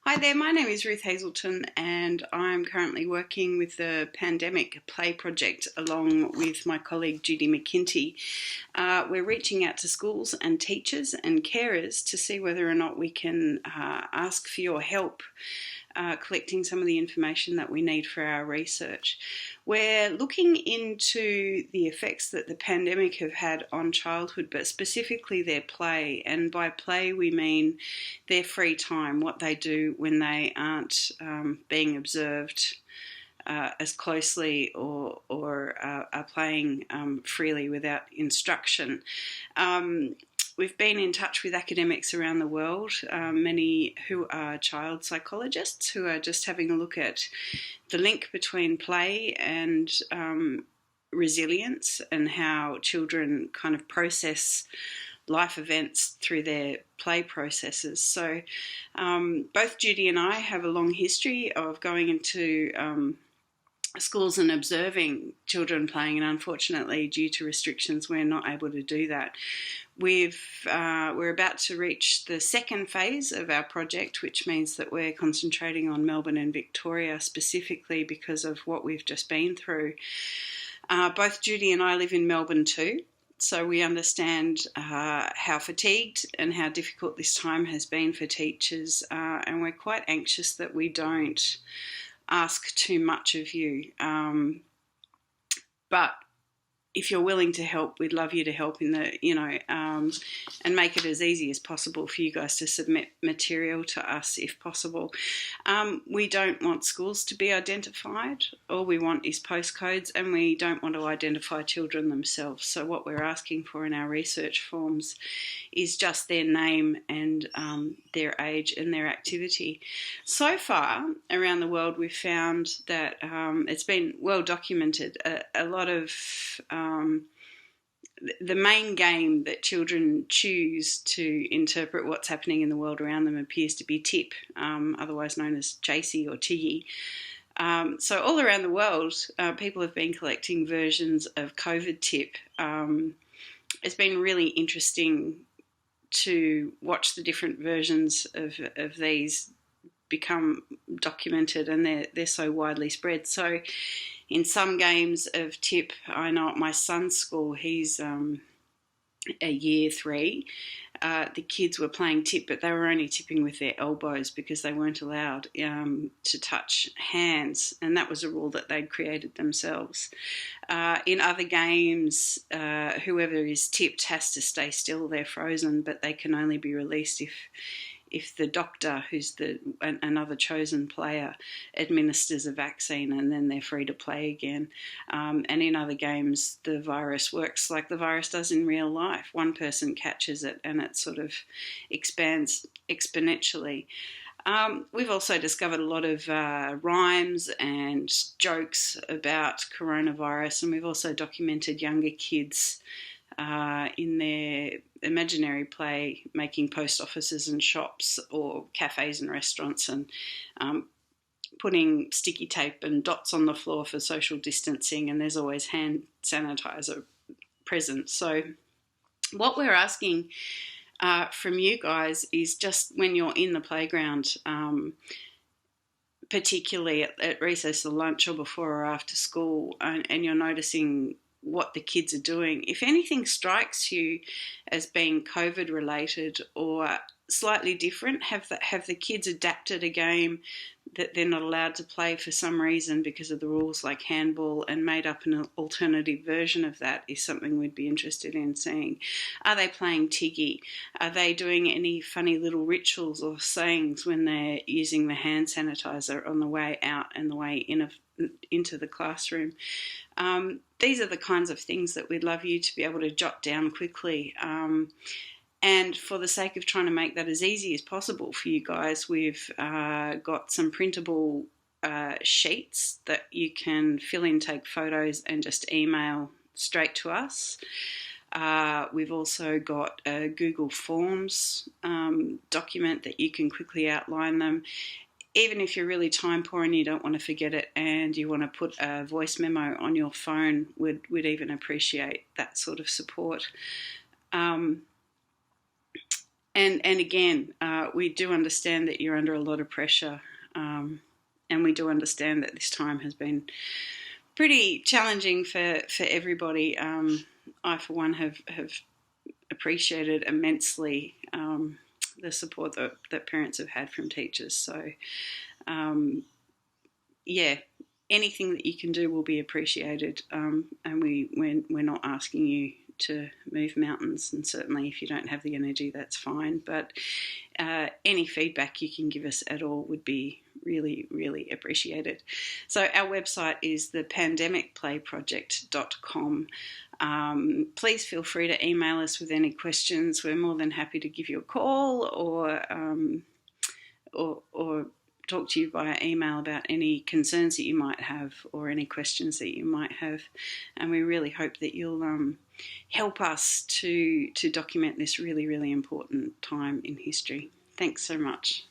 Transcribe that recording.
Hi there, my name is Ruth Hazelton and I'm currently working with the Pandemic Play Project along with my colleague Judy McKinty. We're reaching out to schools and teachers and carers to see whether or not we can ask for your help collecting some of the information that we need for our research. We're looking into the effects that the pandemic have had on childhood, but specifically their play. And by play, we mean their free time, what they do when they aren't being observed as closely or are playing freely without instruction. We've been in touch with academics around the world, many who are child psychologists who are just having a look at the link between play and resilience and how children kind of process life events through their play processes. So both Judy and I have a long history of going into schools and observing children playing, and unfortunately due to restrictions we're not able to do that. We're about to reach the second phase of our project, which means that we're concentrating on Melbourne and Victoria specifically because of what we've just been through. Both Judy and I live in Melbourne too, so we understand how fatigued and how difficult this time has been for teachers, and we're quite anxious that we don't ask too much of you. But if you're willing to help, we'd love you to help in the, and make it as easy as possible for you guys to submit material to us if possible. We don't want schools to be identified. All we want is postcodes, and we don't want to identify children themselves. So what we're asking for in our research forms is just their name and their age and their activity. So far around the world, we've found that it's been well documented. A lot of the main game that children choose to interpret what's happening in the world around them appears to be tip, otherwise known as chasey or tiggy. So all around the world, people have been collecting versions of COVID tip. It's been really interesting to watch the different versions of these become documented, and they're so widely spread. So in some games of tip, I know at my son's school, he's a year 3, the kids were playing tip, but they were only tipping with their elbows because they weren't allowed to touch hands, and that was a rule that they'd created themselves. In other games, whoever is tipped has to stay still, they're frozen, but they can only be released if the doctor, who's another chosen player, administers a vaccine, and then they're free to play again. And in other games, the virus works like the virus does in real life. One person catches it and it sort of expands exponentially. We've also discovered a lot of rhymes and jokes about coronavirus, and we've also documented younger kids in their imaginary play, making post offices and shops or cafes and restaurants, and putting sticky tape and dots on the floor for social distancing, and there's always hand sanitizer present. So what we're asking from you guys is just when you're in the playground, particularly at recess or lunch or before or after school, and you're noticing what the kids are doing, if anything strikes you as being COVID related or slightly different, have the kids adapted a game that they're not allowed to play for some reason because of the rules like handball, and made up an alternative version of that, is something we'd be interested in seeing. Are they playing tiggy? Are they doing any funny little rituals or sayings when they're using the hand sanitizer on the way out and the way into the classroom? These are the kinds of things that we'd love you to be able to jot down quickly. And for the sake of trying to make that as easy as possible for you guys, we've got some printable sheets that you can fill in, take photos, and just email straight to us. We've also got a Google Forms document that you can quickly outline them. Even if you're really time poor and you don't want to forget it and you want to put a voice memo on your phone, we'd even appreciate that sort of support. And again, we do understand that you're under a lot of pressure, and we do understand that this time has been pretty challenging for everybody. I, for one, have appreciated immensely the support that parents have had from teachers. So, yeah, anything that you can do will be appreciated, and we're not asking you to move mountains, and certainly if you don't have the energy, that's fine. But any feedback you can give us at all would be really, really appreciated. So our website is thepandemicplayproject.com. Please feel free to email us with any questions. We're more than happy to give you a call or talk to you via email about any concerns that you might have or any questions that you might have. And we really hope that you'll help us to document this really, really important time in history. Thanks so much.